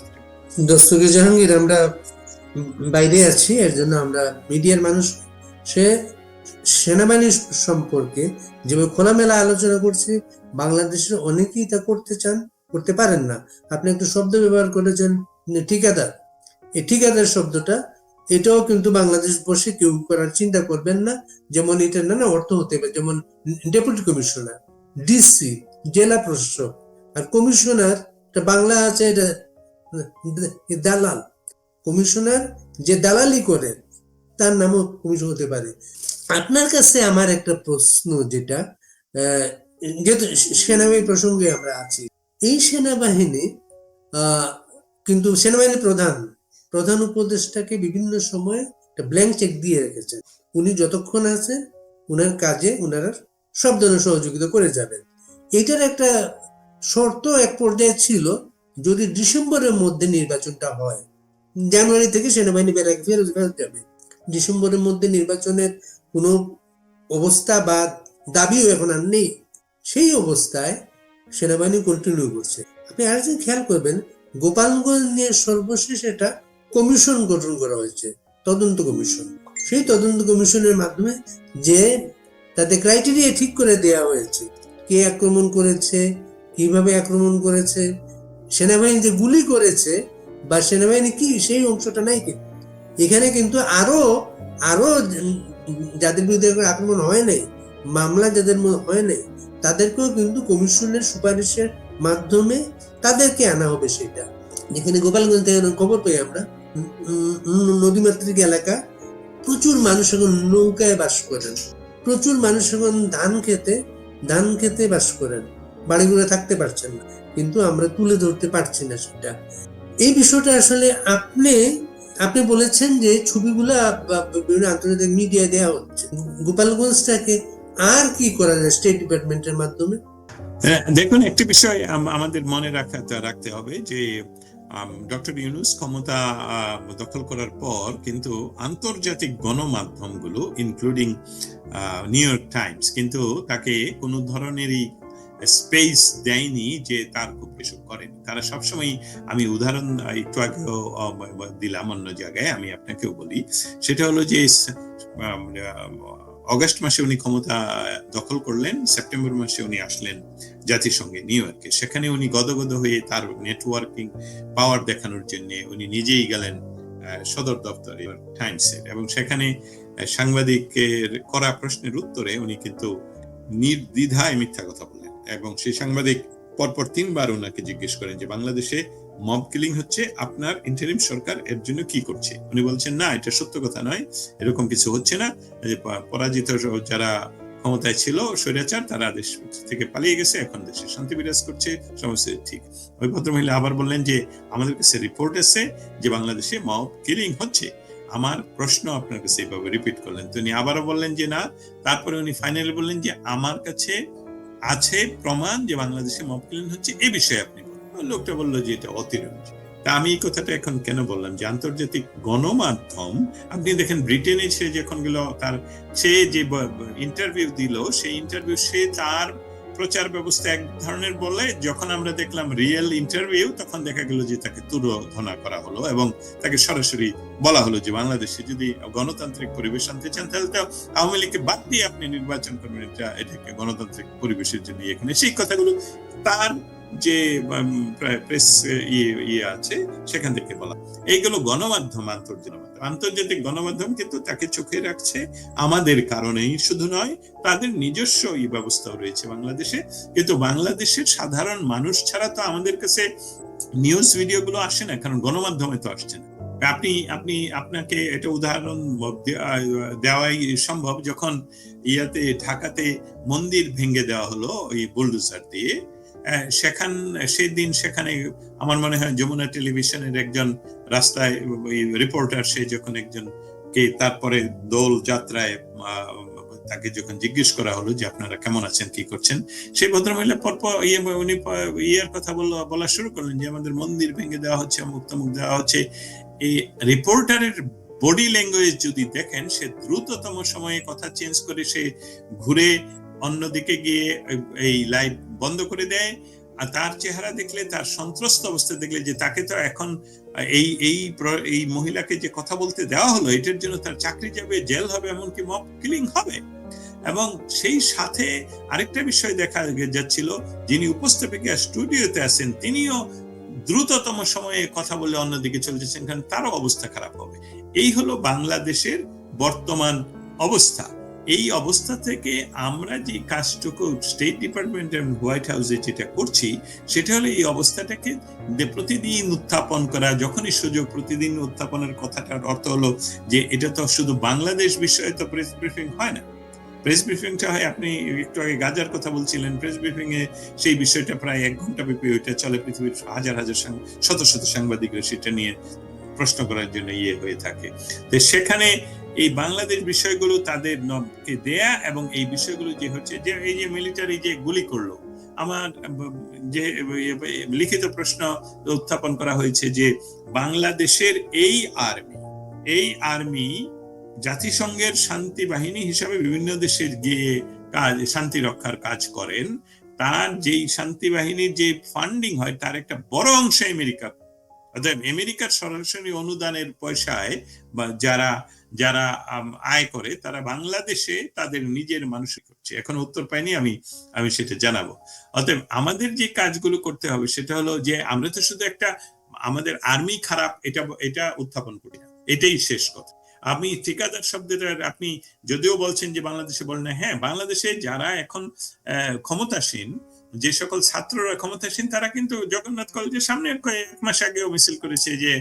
দস্তগীর জাহাঙ্গীর, আমরা বাইরে আছি, এর জন্য আমরা মিডিয়ার মানুষ, সেনাবাহিনী সম্পর্কে যেভাবে খোলামেলা আলোচনা করছি, বাংলাদেশের অনেকেই তা করতে পারেন না। আপনি একটু শব্দ ব্যবহার করেছেন ঠিকাদার। এই ঠিকাদার শব্দটা, এটাও কিন্তু বাংলাদেশ বসে কেউ করার চিন্তা করবেন না। যেমন এটার নানা অর্থ হতে পারে, যেমন ডেপুটি কমিশনার, ডিসি, জেলা প্রশাসক, আর কমিশনার বাংলা আছে এটা দালাল। কমিশনার যে দালালি করে তার নামও কমিশন হতে পারে। আপনার কাছে আমার একটা প্রশ্ন, যেটা যেহেতু সেনাবাহিনী প্রসঙ্গে আমরা আছি, এই সেনাবাহিনী কিন্তু সেনাবাহিনীর প্রধান উপদেষ্টাকে বিভিন্ন সময় একটা ব্ল্যাঙ্ক চেক দিয়ে রেখেছেন। উনি যতক্ষণ আছেন উনার কাজে উনারা সব ধরনের সহযোগিতা করে যাবেন। এটার একটা শর্ত এক পর্যায়ে ছিল, যদি ডিসেম্বরের মধ্যে নির্বাচনটা হয়, জানুয়ারি থেকে সেনাবাহিনী ফেরত যাবে। ডিসেম্বরের মধ্যে নির্বাচনের কোনো অবস্থা বা দাবিও এখন আর নেই। সেই অবস্থায় সেনাবাহিনী কন্টিনিউ করছে। আপনি আরেকদিন খেয়াল করবেন, গোপালগঞ্জ নিয়ে সর্বশেষ একটা কমিশন গঠন করা হয়েছে, তদন্ত কমিশন। সেই তদন্ত কমিশনের মাধ্যমে যে তাদের ক্রাইটেরিয়া ঠিক করে দেওয়া হয়েছে, কে আক্রমণ করেছে, কিভাবে আক্রমণ করেছে, সেনাবাহিনী যে গুলি করেছে বা সেনাবাহিনী কি সেই অংশটা নাই। কিন্তু এখানে কিন্তু আরো আরো যাদের বিরুদ্ধে আক্রমণ হয় নাই, মামলা যাদের হয় নাই, তাদেরকেও কিন্তু কমিশনের সুপারিশের মাধ্যমে তাদেরকে আনা হবে। সেটা যেখানে গোপালগঞ্জ থেকে খবর পাই আমরা, নদীমাতৃক এলাকা, প্রচুর মানুষ এখন নৌকায় বাস করেন, প্রচুর মানুষ এখন ধান খেতে বাস করেন, বাড়িঘরে থাকতে পারছেন না, কিন্তু আমরা তুলে ধরতে পারছি না সেটা। এই বিষয়টা আসলে আপনি বলেছেন যে ছবিগুলা বিভিন্ন আন্তর্জাতিক মিডিয়ায় দেওয়া হচ্ছে, গোপালগঞ্জটাকে আর কি করা যায় স্টেট ডিপার্টমেন্টের মাধ্যমে? দেখুন, একটি বিষয় আমাদের মনে রাখতে হবে যে ডক্টর ইউনূস ক্ষমতা দখল করার পর কিন্তু আন্তর্জাতিক গণমাধ্যমগুলো ইনক্লুডিং নিউ ইয়র্ক টাইমস কিন্তু তাকে কোনো ধরনেরই স্পেস দেয়নি যে তার খুব কিছু করেন। তারা সবসময়, আমি উদাহরণ একটু আগেও দিলাম অন্য জায়গায়, আমি আপনাকেও বলি, সেটা হলো যে অগস্ট মাসে উনি ক্ষমতা দখল করলেন, সেপ্টেম্বর মাসে উনি আসলেন জাতিসংঘে নিউ ইয়র্কে। সেখানে উনি গদগদ হয়ে তার নেটওয়ার্কিং পাওয়ার দেখানোর জন্য উনি নিজেই গেলেন সদর দপ্তরে টাইমসের, এবং সেখানে সাংবাদিকের করা প্রশ্নের উত্তরে উনি কিন্তু নির্দ্বিধায় মিথ্যা কথা বলেন, এবং সেই সাংবাদিক পরপর 3 বার ওনাকে জিজ্ঞেস করেন যে বাংলাদেশে মব কিলিং হচ্ছে, আপনার ইন্টারিম সরকার এর জন্য কি করছে? উনি বলছেন না, এটা সত্য কথা নয়, এরকম কিছু হচ্ছে না, পরাজিত যারা ক্ষমতায় ছিল স্বৈরাচার, তারা দেশ থেকে পালিয়ে গেছে, এখন দেশে শান্তি বিরাজ করছে, সমস্ত ঠিক। ওই ভদ্রমহিলা আবার বললেন যে আমাদের কাছে রিপোর্ট আছে যে বাংলাদেশে মব কিলিং হচ্ছে। আমার প্রশ্ন আপনার কাছে এইভাবে রিপিট করলেন, তো উনি আবারও বললেন যে না। তারপরে উনি ফাইনালি বললেন যে আমার কাছে আছে প্রমাণ যে বাংলাদেশে মব কিলিং হচ্ছে, এই বিষয়ে আপনি বলেন। লোকটা বললো যে এটা অতিরঞ্জিত। তা আমি এই কথাটা এখন কেন বললাম যে আন্তর্জাতিক গণমাধ্যম, আপনি দেখেন ব্রিটেনে সে যখন গেল, সে যে ইন্টারভিউ দিল, সেই ইন্টারভিউ সে তার প্রচার ব্যবস্থা এক ধরনের বলে, যখন আমরা দেখলাম রিয়েল ইন্টারভিউ তখন দেখা গেল যে তাকে তুরোধনা করা হলো এবং তাকে সরাসরি বলা হলো যে বাংলাদেশে যদি গণতান্ত্রিক পরিবেশ আনতে চান তাহলে তো আওয়ামী লীগকে বাদ দিয়ে আপনি নির্বাচন করবেন, এটাকে গণতান্ত্রিক পরিবেশের জন্য এখানে। সেই কথাগুলো তার যে প্রেস আছে সেখান থেকে বলা। এইগুলো গণমাধ্যম, আন্তর্জাতিক গণমাধ্যম কিন্তু তাকে চোখে রাখছে আমাদের কারণেই শুধু নয়, তাদের নিজস্ব ব্যবস্থাও রয়েছে বাংলাদেশে। কিন্তু বাংলাদেশের সাধারণ মানুষ ছাড়া তো আমাদের কাছে নিউজ ভিডিও গুলো আসে না, কারণ গণমাধ্যমে তো আসছে না। আপনাকে এটা উদাহরণ দেওয়াই সম্ভব, যখন ঢাকাতে মন্দির ভেঙে দেওয়া হলো ওই বুলডোজার দিয়ে, সেখানে আমার মনে হয় যমুনা টেলিভিশনের একজন রাস্তায় রিপোর্টার, সে যখন একজনকে তারপরে দোল যাত্রায় তাকে যখন জিজ্ঞেস করা হলো যে আপনারা কেমন আছেন, কি করছেন, সেই ভদ্রমহিলা পরপর উনি কথা বলা শুরু করলেন যে আমাদের মন্দির ভেঙে দেওয়া হচ্ছে, অমুক তমুক দেওয়া হচ্ছে। এই রিপোর্টারের বডি ল্যাঙ্গুয়েজ যদি দেখেন, সে দ্রুততম সময়ে কথা চেঞ্জ করে সে ঘুরে অন্যদিকে গিয়ে এই লাইভ বন্ধ করে দেয়। আর তার চেহারা দেখলে, তার সন্ত্রস্ত অবস্থা দেখলে, যে তাকে তো এখন এই মহিলাকে যে কথা বলতে দেওয়া হলো, এটার জন্য তার চাকরি যাবে, জেল হবে, এমনকি মব কিলিং হবে। এবং সেই সাথে আরেকটা বিষয় দেখা যাচ্ছিল, যিনি উপস্থাপিকা স্টুডিওতে আছেন তিনিও দ্রুততম সময়ে কথা বলে অন্যদিকে চলে যাচ্ছেন, কারণ তারও অবস্থা খারাপ হবে। এই হলো বাংলাদেশের বর্তমান অবস্থা। এই অবস্থা থেকে আমরা যে কাজটুকু স্টেট ডিপার্টমেন্ট এবং হোয়াইট হাউসে যেটা করছি, সেটা হলো এই অবস্থাটাকে প্রতিদিন উত্থাপন করা। যখনই সুযোগ, প্রতিদিন উত্থাপনের কথাটার অর্থ হলো যে এটা তো শুধু বাংলাদেশ বিষয়ে তো প্রেস ব্রিফিং হয় না। প্রেস ব্রিফিংটা হয়, আপনি একটু আগে গাজার কথা বলছিলেন, প্রেস ব্রিফিং এ সেই বিষয়টা প্রায় 1 ঘন্টা ব্যাপী ওইটা চলে, পৃথিবীর হাজার হাজার শত শত সাংবাদিকরা সেটা নিয়ে প্রশ্ন করার জন্য হয়ে থাকে। তো সেখানে এই বাংলাদেশ বিষয়গুলো তাদেরকে দেয়া, এবং এই বিষয়গুলো যে হচ্ছে যে এই যে মিলিটারি যে গুলি করলো, আমার যে লিখিত প্রশ্ন উত্থাপন করা হয়েছে যে বাংলাদেশের এই আর্মি জাতিসংঘের শান্তি বাহিনী হিসাবে বিভিন্ন দেশে গিয়ে শান্তি রক্ষার কাজ করেন, তার যেই শান্তি বাহিনীর যে ফান্ডিং হয় তার একটা বড় অংশ আমেরিকা অর্থাৎ আমেরিকার সরাসরি অনুদানের পয়সায় বা যারা যারা আয় করে তারা বাংলাদেশে তাদের নিজের মানুষই করছে। এখন উত্তর পাইনি, আমি সেটা জানাবো। অতএব আমাদের যে কাজগুলো করতে হবে সেটা হলো যে আমরা তো শুধু একটা আমাদের আর্মি খারাপ এটা উত্থাপন করি না, এটাই শেষ কথা। আমি ঠিকাদার শব্দটা আপনি যদিও বলছেন যে বাংলাদেশে বলেন না, হ্যাঁ বাংলাদেশে যারা এখন ক্ষমতাসীন, যে সকল ছাত্ররা ক্ষমতাসীন তারা কিন্তু জগন্নাথ কলেজের সামনে কয়েক মাস আগেও মিছিল করেছে যে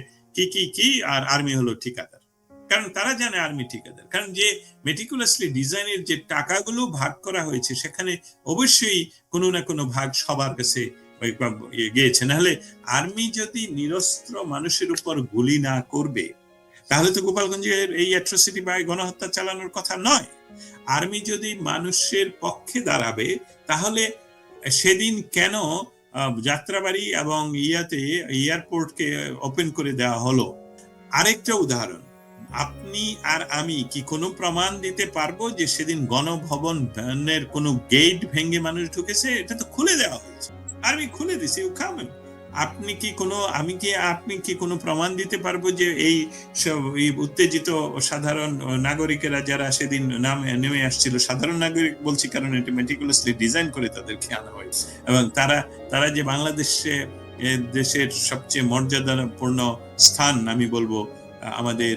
কি আর আর্মি হলো ঠিকাদার। কারণ তারা জানে আর্মি ঠিকাদার, কারণ যে মেটিকুলাসলি ডিজাইনের যে টাকাগুলো ভাগ করা হয়েছে সেখানে অবশ্যই কোনো না কোনো ভাগ সবার কাছে গিয়েছে। নাহলে আর্মি যদি নিরস্ত্র মানুষের উপর গুলি না করবে তাহলে তো গোপালগঞ্জের এই অ্যাট্রোসিটি বা গণহত্যা চালানোর কথা নয়। আর্মি যদি মানুষের পক্ষে দাঁড়াবে তাহলে সেদিন কেন যাত্রাবাড়ি এবং এয়ারপোর্টকে ওপেন করে দেওয়া হলো? আরেকটা উদাহরণ, আপনি আর আমি কি কোনো প্রমাণ দিতে পারবো যে সেদিন গণভবনের কোনো গেট ভেঙে মানুষ ঢুকেছে? এটা তো খুলে দেওয়া হয়েছে, আর্মি খুলে দিছে। আপনি কি কোনো প্রমাণ দিতে পারবো যে এই উত্তেজিত সাধারণ নাগরিকেরা যারা সেদিন নেমে আসছিল, সাধারণ নাগরিক বলছি কারণ এটা মেটিকুলাসলি ডিজাইন করে তাদেরকে আনা হয়, এবং তারা যে দেশের সবচেয়ে মর্যাদাপূর্ণ স্থান আমি বলবো আমাদের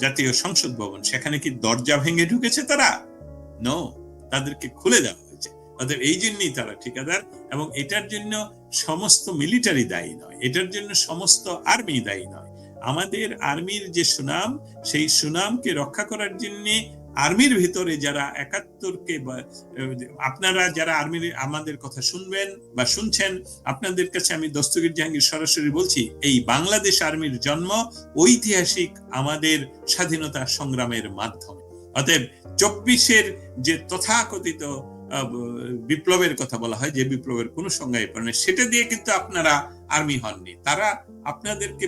জাতীয় সংসদ ভবন, সেখানে কি দরজা ভেঙে ঢুকেছে তারা? নো, তাদেরকে খুলে দেওয়া হয়েছে। তাদের এই জন্যই তারা ঠিকাদার, এবং এটার জন্য সমস্ত মিলিটারি দায়ী নয়, এটার জন্য সমস্ত আর্মি দায়ী নয়। আমাদের আর্মির যে সুনাম, সেই সুনামকে রক্ষা করার জন্য আর্মির ভিতরে যারা ৭১কে আপনারা যারা আর্মির আমাদের কথা শুনবেন বা শুনছেন, আপনাদের কাছে আমি দস্তগীর জাহাঙ্গীর সরাসরি বলছি, এই বাংলাদেশ আর্মির জন্ম ঐতিহাসিক আমাদের স্বাধীনতা সংগ্রামের মাধ্যমে। অতএব ২৪-এর যে তথাকথিত বিপ্লবের কথা বলা হয়, যে বিপ্লবের কোনো সংজ্ঞায় পড়ে না, সেটা দিয়ে কিন্তু আপনারা আর্মি হননি। তারা আপনাদেরকে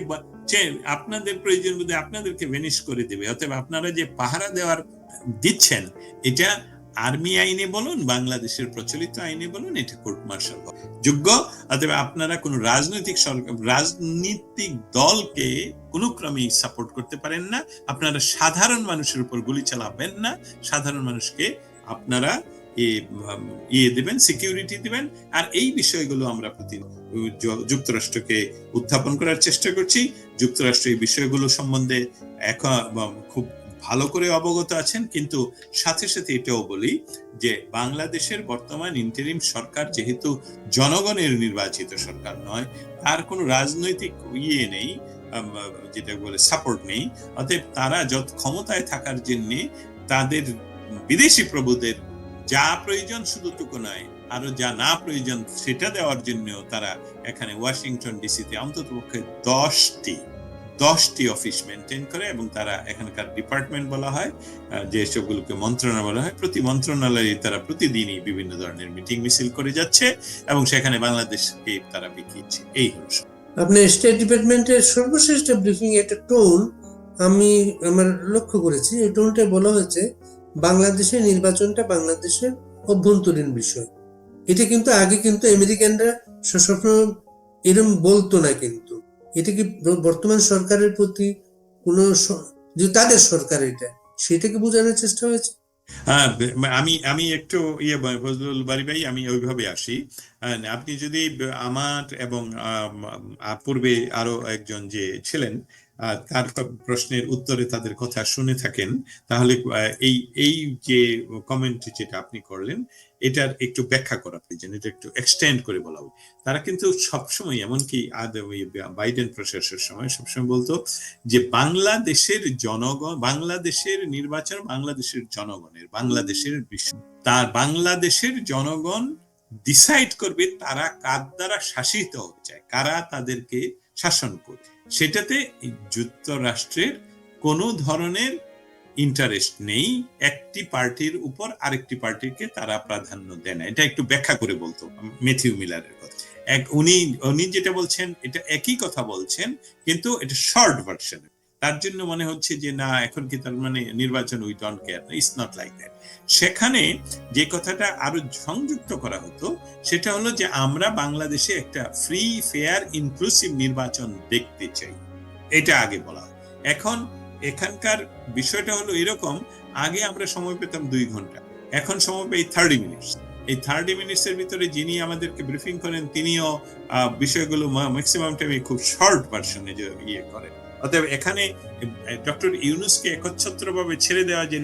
আপনাদের প্রয়োজন বোধে আপনাদেরকে ভেনিশ করে দেবে। অতএব আপনারা যে পাহারা দেওয়ার দিচ্ছেন, এটা আর্মি আইনে বলুন, বাংলাদেশের প্রচলিত আইনে বলুন, এটা কোর্ট মার্শাল যোগ্য। অতএব আপনারা কোনো রাজনৈতিক দলকে কোনো ক্রমেই সাপোর্ট করতে পারেন না। আপনারা সাধারণ মানুষের উপর গুলি চালাবেন না, সাধারণ মানুষকে আপনারা দেবেন, সিকিউরিটি দিবেন। আর এই বিষয়গুলো আমরা যুক্তরাষ্ট্রকে উত্থাপন করার চেষ্টা করছি। যুক্তরাষ্ট্র এই বিষয়গুলো সম্বন্ধে খুব ভালো করে অবগত আছেন, কিন্তু সাথে সাথে এটাও বলি যে বাংলাদেশের বর্তমান ইন্টারিম সরকার যেহেতু জনগণের নির্বাচিত সরকার নয়, তার কোনো রাজনৈতিক নেই, যেটা বলে সাপোর্ট নেই। অতএব তারা যত ক্ষমতায় থাকার জন্য তাদের বিদেশি প্রভুদের যা প্রয়োজন শুধু টুকু নয়, আরো যা না প্রয়োজন সেটা দেওয়ার জন্য তারা এখানে ওয়াশিংটন ডিসিতে অন্তত পক্ষে 10টি অফিস মেনটেন করে, এবং তারা এখানকার ডিপার্টমেন্ট বলা হয়, যে সবগুলোকে মন্ত্রণালয় বলা হয়। প্রতি মন্ত্রণালয়ে তারা প্রতিদিনই বিভিন্ন ধরনের মিটিং মিছিল করে যাচ্ছে, এবং সেখানে বাংলাদেশকে তারা বিকিয়েছে। এই হলো আপনি স্টেট ডিপার্টমেন্টের সর্বশেষ ব্রিফিং একটা টোন আমি আমার লক্ষ্য করেছি। এই টোনটা বলা হয়েছে বাংলাদেশের নির্বাচনটা বাংলাদেশের অভ্যন্তরীণ বিষয়। এটা কিন্তু আগে কিন্তু আমেরিকানরা সবসময় এরকম বলতো না, কিন্তু এটা কি বর্তমান সরকারের প্রতি কোন যে তাদের সরকার এটা সেটাকে বোঝানোর চেষ্টা হয়েছে? হ্যাঁ, আমি একটু ফজলুল বারী ভাই, আমি ওইভাবে আসি। আপনি যদি আমার এবং পূর্বে আরো একজন যে ছিলেন তার প্রশ্নের উত্তরে তাদের কথা শুনে থাকেন, তাহলে এই যে কমেন্ট যেটা আপনি করলেন এটার একটু ব্যাখ্যা করা প্রয়োজন, এটা একটু এক্সটেন্ড করে বলা হয়। তারা কিন্তু সবসময়, এমনকি বাইডেন প্রশাসনের সময় সবসময় বলতো যে বাংলাদেশের জনগণ, বাংলাদেশের নির্বাচন বাংলাদেশের জনগণের, বাংলাদেশের বিষয়, তার বাংলাদেশের জনগণ ডিসাইড করবে তারা কার দ্বারা শাসিত হতে চায়, কারা তাদেরকে শাসন করবে। সেটাতে যুক্তরাষ্ট্রের কোনো ধরনের ইন্টারেস্ট নেই। একটি পার্টির উপর আরেকটি পার্টিকে তারা প্রাধান্য দেয় না। এটা একটু ব্যাখ্যা করে বলতো ম্যাথিউ মিলারের কথা। উনি যেটা বলছেন এটা একই কথা বলছেন, কিন্তু এটা শর্ট ভার্সন। তার জন্য মনে হচ্ছে যে না এখন কি তার মানে নির্বাচন we don't care, it's not like that. সেখানে যে কথাটা আরো সংযুক্ত করা হতো সেটা হলো যে আমরা বাংলাদেশে একটা ফ্রি ফেয়ার ইনক্লুসিভ নির্বাচন দেখতে চাই, এটা আগে বলা। এখন এখানকার বিষয়টা হলো এরকম, আগে আমরা সময় পেতাম 2 ঘন্টা, এখন সময় পাই 30 মিনিটস। এই 30 মিনিটসের ভিতরে যিনি আমাদেরকে ব্রিফিং করেন তিনিও বিষয়গুলো ম্যাক্সিমাম টাইমে খুব শর্ট ভার্সনে ইয়ে করেন। অতএব এখানে ডক্টর ইউনূসকে একচ্ছত্রভাবে ছেড়ে দেওয়া যে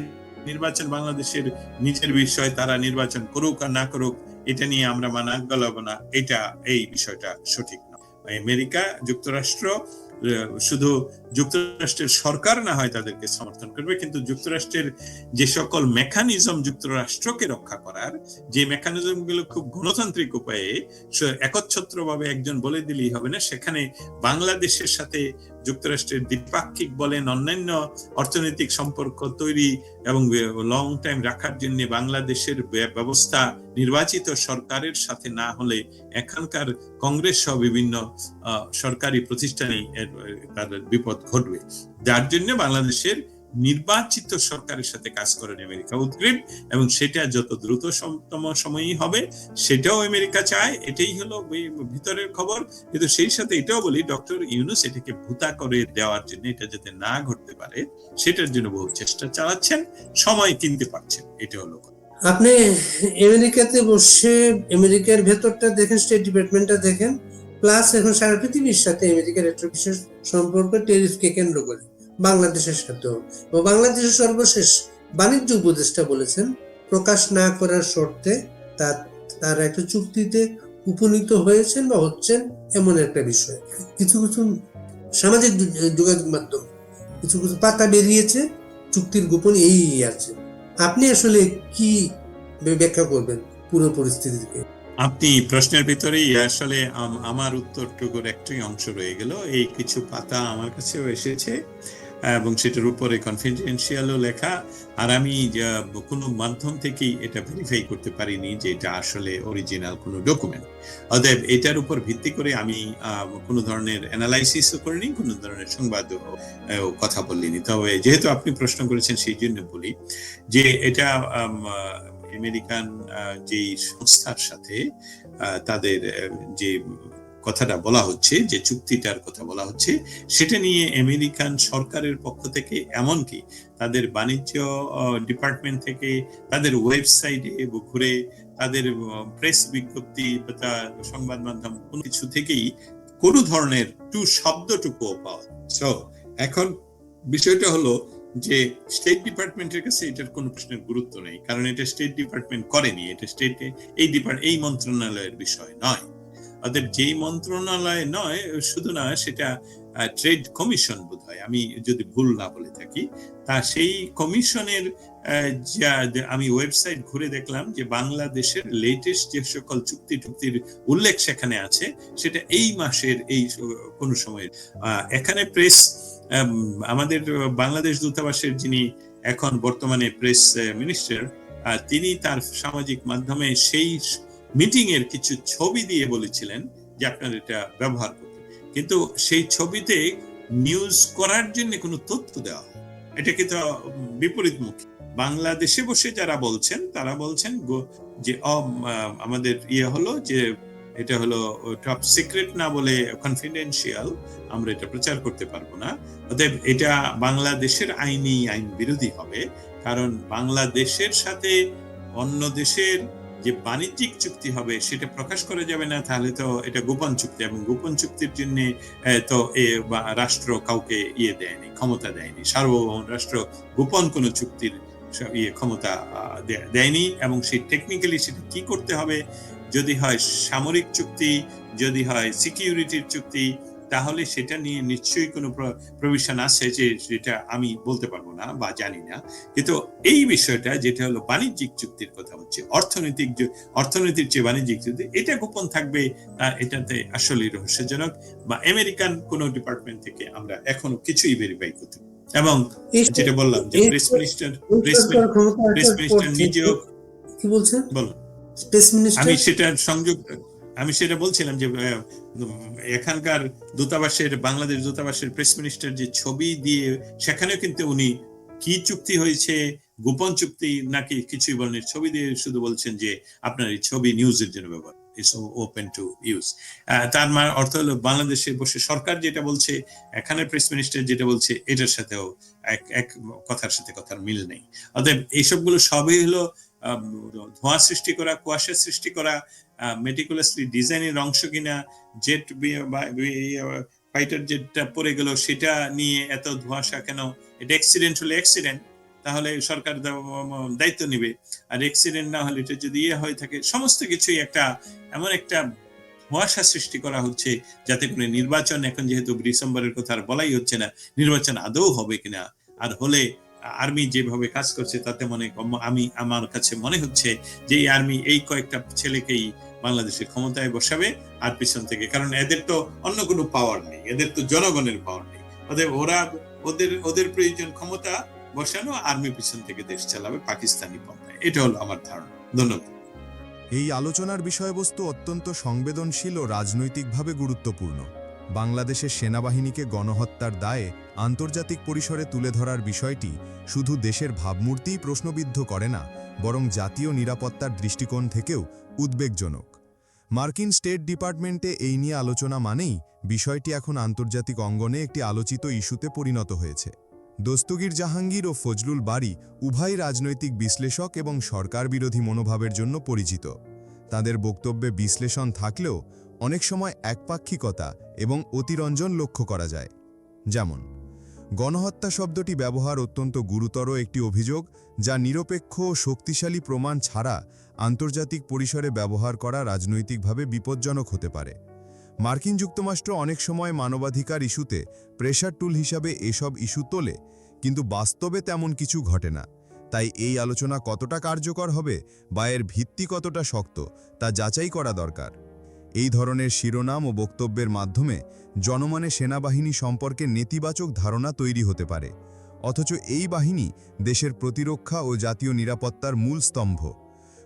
নির্বাচন বাংলাদেশের নিজের বিষয়, তারা নির্বাচন করুক আর না করুক এটা নিয়ে আমরা মানা গলাবো না, এটা এই বিষয়টা সঠিক না। আমেরিকা যুক্তরাষ্ট্র শুধু যুক্তরাষ্ট্রের সরকার না হয় তাদেরকে সমর্থন করবে, কিন্তু যুক্তরাষ্ট্রের যে সকল মেকানিজম যুক্তরাষ্ট্রকে রক্ষা করার, যে মেকানিজম গুলো খুব গণতান্ত্রিক উপায়ে একচ্ছত্রভাবে একজন বলে দিলেই হবে না, সেখানে বাংলাদেশের সাথে যুক্তরাষ্ট্রের দ্বিপাক্ষিক বলেন অন্যান্য অর্থনৈতিক সম্পর্ক তৈরি এবং লং টাইম রাখার জন্য বাংলাদেশের ব্যবস্থা নির্বাচিত সরকারের সাথে না হলে এখানকার কংগ্রেস সহ বিভিন্ন সরকারি প্রতিষ্ঠানে তাদের বিপদ ঘটবে। যার জন্য বাংলাদেশের নির্বাচিত সরকারের সাথে কাজ করেন আমেরিকা উদ্গ্রীব, এবং সেটা যত দ্রুততম সময়ই হবে সেটাও আমেরিকা চায়। এটাই হলো ভিতরের খবর। কিন্তু সেই সাথে এটাও বলি, ডক্টর ইউনূস এটাকে ভূতা করে দেওয়ার জন্য, এটা যাতে না ঘটতে পারে সেটার জন্য বহু চেষ্টা চালাচ্ছেন, সময় কিনতে পারছেন, এটা হলো। আপনি আমেরিকাতে বসে আমেরিকার ভেতরটা দেখেন, স্টেট ডিপার্টমেন্টটা দেখেন, প্লাস এখন সারা পৃথিবীর সাথে আমেরিকার একটা বিশেষ সম্পর্ক টেরিফকে কেন্দ্র করে বাংলাদেশের সাথেও। ও বাংলাদেশের সর্বশেষ বাণিজ্য উপদেষ্টা বলেছেন প্রকাশ না করার শর্তে তার একটা চুক্তিতে উপনীত হয়েছেন বা হচ্ছেন, এমন একটা বিষয়। কিছু কিছু সামাজিক যোগাযোগ মাধ্যম কিছু কিছু পাতা বেরিয়েছে, চুক্তির গোপন এই আছে। আপনি আসলে কি ব্যাখ্যা করবেন পুরো পরিস্থিতিকে? আপনি প্রশ্নের ভিতরেই আসলে আমার উত্তরটুকুর একটাই অংশ রয়ে গেল। এই কিছু পাতা আমার কাছেও এসেছে এবং সেটার উপরে কনফিডেন্সিয়ালও লেখা, আর আমি কোনো মাধ্যম থেকেই এটা ভেরিফাই করতে পারিনি যে এটা আসলে অরিজিনাল কোনো ডকুমেন্ট। অতএব এটার উপর ভিত্তি করে আমি কোনো ধরনের অ্যানালাইসিসও করিনি, কোনো ধরনের সংবাদও কথা বলিনি। তবে যেহেতু আপনি প্রশ্ন করেছেন সেই জন্য বলি যে এটা আমেরিকান যে সংস্থার সাথে তাদের যে কথাটা বলা হচ্ছে, যে চুক্তিটার কথা বলা হচ্ছে, সেটা নিয়ে আমেরিকান সরকারের পক্ষ থেকে এমনকি তাদের বাণিজ্য ডিপার্টমেন্ট থেকে তাদের ওয়েবসাইটে ঘুরে তাদের প্রেস বিজ্ঞপ্তি বা সংবাদ মাধ্যম কোনো কিছু থেকেই কোনো ধরনের শব্দটুকু পাওয়া। সো এখন বিষয়টা হলো যে স্টেট ডিপার্টমেন্টের কাছে এটার কোনো প্রশ্নের গুরুত্ব নেই, কারণ এটা স্টেট ডিপার্টমেন্ট করেনি, এটা স্টেটে এই মন্ত্রণালয়ের বিষয় নয়। অতএব যেই মন্ত্রণালয় নয়, শুধু না, সেটা ট্রেড কমিশন বোধহয়, আমি যদি ভুল না বলে থাকি, তা সেই কমিশনের আমি ওয়েবসাইট ঘুরে দেখলাম যে বাংলাদেশের লেটেস্ট যে সকল চুক্তির উল্লেখ সেখানে আছে, সেটা এই মাসের এই কোন সময়ের। এখানে প্রেস, আমাদের বাংলাদেশ দূতাবাসের যিনি এখন বর্তমানে প্রেস মিনিস্টার, তিনি তার সামাজিক মাধ্যমে সেই মিটিং এর কিছু ছবি দিয়ে বলেছিলেন যে আপনারা এটা ব্যবহার করতে, কিন্তু সেই ছবিতে নিউজ করার জন্য কোনো তথ্য দেওয়া হয়, এটা কিন্তু বিপরীতমুখী। বাংলাদেশে বসে যারা বলছেন তারা বলছেন যে আমাদের হলো যে এটা হলো টপ সিক্রেট না বলে কনফিডেন্সিয়াল, আমরা এটা প্রচার করতে পারবো না। অতএব এটা বাংলাদেশের আইন বিরোধী হবে, কারণ বাংলাদেশের সাথে অন্য দেশের যে বাণিজ্যিক চুক্তি হবে সেটা প্রকাশ করা যাবে না, তাহলে তো এটা গোপন চুক্তি, এবং গোপন চুক্তির জন্য তো রাষ্ট্র কাউকে দেয়নি, ক্ষমতা দেয়নি, সার্বভৌম রাষ্ট্র গোপন কোনো চুক্তির ক্ষমতা দেয়নি। এবং সেই টেকনিক্যালি সেটা কি করতে হবে, যদি হয় সামরিক চুক্তি, যদি হয় সিকিউরিটির চুক্তি, তাহলে সেটা নিয়ে নিশ্চয়ই কোনো প্রভিশন আছে, যে সেটা আমি বলতে পারবো না বা জানি না। কিন্তু এই বিষয়টা যেটা হলো বাণিজ্যিক চুক্তির কথা হচ্ছে, অর্থনৈতিক যে বাণিজ্যিক চুক্তি, এটা গোপন থাকবে, এটাতে আসলে রহস্যজনক। বা আমেরিকান কোন ডিপার্টমেন্ট থেকে আমরা এখনো কিছুই ভেরিফাই করতে, এবং যেটা বললাম যে প্রেস মিনিস্টার নিজেও কি বলছেন, আমি সেটা সংযুক্ত আমি সেটা বলছিলাম যে এখানকার দূতাবাসের, বাংলাদেশ দূতাবাসের প্রেস মিনিস্টার যে ছবি দিয়ে, সেখানেও কিন্তু উনি কি চুক্তি হয়েছে, গোপন চুক্তি নাকি কিছুই বলেন, ছবি দিয়ে শুধু বলছেন যে আপনার এই ছবি নিউজের জন্য ব্যবহার, ইটস ওপেন টু ইউজ। তার মানে অর্থ হলো বাংলাদেশে বসে সরকার যেটা বলছে, এখানে প্রেস মিনিস্টার যেটা বলছে, এটার সাথেও এক কথার সাথে কথার মিল নেই। অতএব এইসবগুলো সবই হলো ধোঁয়া সৃষ্টি করা, কুয়াশা সৃষ্টি করা, মেটিকুলাসলি ডিজাইনের অংশ কিনা। জেট ফাইটার জেটটা পড়ে গেল, সেটা নিয়ে এত ধোঁয়াশা কেন? এটা অ্যাক্সিডেন্ট হলে অ্যাক্সিডেন্ট, তাহলে সরকার দায়িত্ব নিবে। আর অ্যাক্সিডেন্ট না হলে, এটা যদি হয়ে থাকে, সমস্ত কিছুই একটা এমন একটা ধোঁয়াশা সৃষ্টি করা হচ্ছে, যাতে করে নির্বাচন, এখন যেহেতু ডিসেম্বরের কথা আর বলাই হচ্ছে না, নির্বাচন আদৌ হবে কিনা, আর হলে আর্মি যেভাবে কাজ করছে তাতে আমার কাছে মনে হচ্ছে যে এই আর্মি এই কয়েকটা ছেলেকেই বাংলাদেশের ক্ষমতায় বসাবে, আর পিছন থেকে, কারণ এদের তো অন্য কোনো পাওয়ার নেই, এদের তো জনগণের পাওয়ার নেই। ওদের প্রয়োজন ক্ষমতা বসানো, আর্মি পিছন থেকে দেশ চালাবে পাকিস্তানি পন্থায়। এটা হলো আমার ধারণা। ধন্যবাদ। এই আলোচনার বিষয়বস্তু অত্যন্ত সংবেদনশীল ও রাজনৈতিকভাবে গুরুত্বপূর্ণ। বাংলাদেশের সেনাবাহিনীকে গণহত্যার দায়ে আন্তর্জাতিক পরিসরে তুলে ধরার বিষয়টি শুধু দেশের ভাবমূর্তিই প্রশ্নবিদ্ধ করে না, বরং জাতীয় নিরাপত্তার দৃষ্টিকোণ থেকেও উদ্বেগজনক। মার্কিন স্টেট ডিপার্টমেন্টে এই নিয়ে আলোচনা মানেই বিষয়টি এখন আন্তর্জাতিক অঙ্গনে একটি আলোচিত ইস্যুতে পরিণত হয়েছে। দস্তগীর জাহাঙ্গীর ও ফজলুল বারী উভয় রাজনৈতিক বিশ্লেষক এবং সরকার বিরোধী মনোভাবের জন্য পরিচিত। তাদের বক্তব্যে বিশ্লেষণ থাকলেও অনেক সময় একপাক্ষিকতা এবং অতিরঞ্জন লক্ষ্য করা যায়। যেমন, গণহত্যা শব্দটি ব্যবহার অত্যন্ত গুরুতর একটি অভিযোগ, যা নিরপেক্ষ ও শক্তিশালী প্রমাণ ছাড়া আন্তর্জাতিক পরিসরে ব্যবহার করা রাজনৈতিকভাবে বিপজ্জনক হতে পারে। মার্কিন যুক্তরাষ্ট্র অনেক সময় মানবাধিকার ইস্যুতে প্রেশার টুল হিসাবে এসব ইস্যু তোলে, কিন্তু বাস্তবে তেমন কিছু ঘটে না। তাই এই আলোচনা কতটা কার্যকর হবে বা এর ভিত্তি কতটা শক্ত, তা যাচাই করা দরকার। এই ধরনের শিরোনাম ও বক্তব্যের মাধ্যমে জনমনে সেনাবাহিনী সম্পর্কে নেতিবাচক ধারণা তৈরি হতে পারে, অথচ এই বাহিনী দেশের প্রতিরক্ষা ও জাতীয় নিরাপত্তার মূল স্তম্ভ।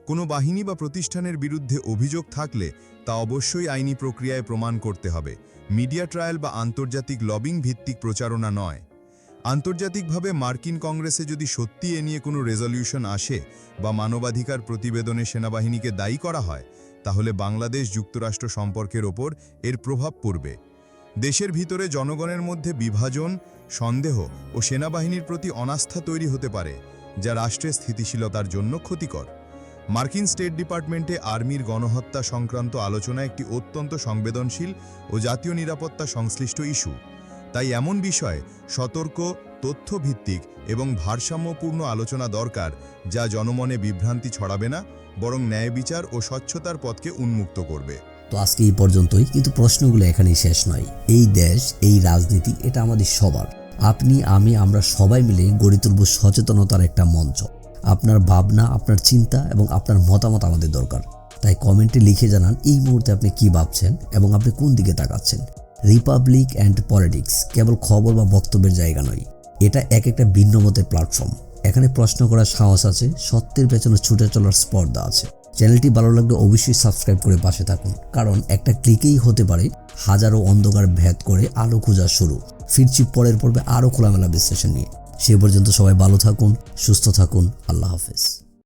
কোনো বাহিনী বা প্রতিষ্ঠানের বিরুদ্ধে অভিযোগ থাকলে তা অবশ্যই আইনি প্রক্রিয়ায় প্রমাণ করতে হবে, মিডিয়া ট্রায়াল বা আন্তর্জাতিক লবিং ভিত্তিক প্রচারণা নয়। আন্তর্জাতিকভাবে মার্কিন কংগ্রেসে যদি সত্যি এ নিয়ে কোনো রেজলিউশন আসে বা মানবাধিকার প্রতিবেদনে সেনাবাহিনীকে দায়ী করা হয়, তাহলে বাংলাদেশ যুক্তরাষ্ট্র সম্পর্কের ওপর এর প্রভাব পড়বে। দেশের ভিতরে জনগণের মধ্যে বিভাজন, সন্দেহ ও সেনাবাহিনীর প্রতি অনাস্থা তৈরি হতে পারে, যা রাষ্ট্রের স্থিতিশীলতার জন্য ক্ষতিকর। মার্কিন স্টেট ডিপার্টমেন্টে আর্মির গণহত্যা সংক্রান্ত আলোচনা একটি অত্যন্ত সংবেদনশীল ও জাতীয় নিরাপত্তা সংশ্লিষ্ট ইস্যু। তাই এমন বিষয়ে সতর্ক, তথ্যভিত্তিক এবং ভারসাম্যপূর্ণ আলোচনা দরকার, যা জনমনে বিভ্রান্তি ছড়াবে না, বরং ন্যায় বিচার ও স্বচ্ছতার পথকে উন্মুক্ত করবে। তো আজকে এই পর্যন্তই, কিন্তু প্রশ্নগুলো এখানেই শেষ নয়। এই দেশ, এই রাজনীতি, এটা আমাদের সবার। আপনি, আমি, আমরা সবাই মিলে গড়ে তুলব সচেতনতার একটা মঞ্চ। আপনার ভাবনা, আপনার চিন্তা এবং আপনার মতামত আমাদের দরকার। তাই কমেন্টে লিখে জানান এই মুহূর্তে আপনি কি ভাবছেন এবং আপনি কোন দিকে তাকাচ্ছেন। রিপাবলিক অ্যান্ড পলিটিক্স কেবল খবর বা বক্তব্যের জায়গা নয়, এটা একটা ভিন্ন মতের প্ল্যাটফর্ম। এখানে প্রশ্ন করার সাহস আছে, সত্যের পেছনে ছুটে চলার স্পর্ধা আছে। চ্যানেলটি ভালো লাগলে অবশ্যই সাবস্ক্রাইব করে পাশে থাকুন, কারণ একটা ক্লিকেই হতে পারে হাজারো অন্ধকার ভেদ করে আলো খোঁজা শুরু। ফিরছি পরের পর্বে আরও খোলামেলা বিশ্লেষণ নিয়ে। সে পর্যন্ত সবাই ভালো থাকুন, সুস্থ থাকুন। আল্লাহ হাফেজ।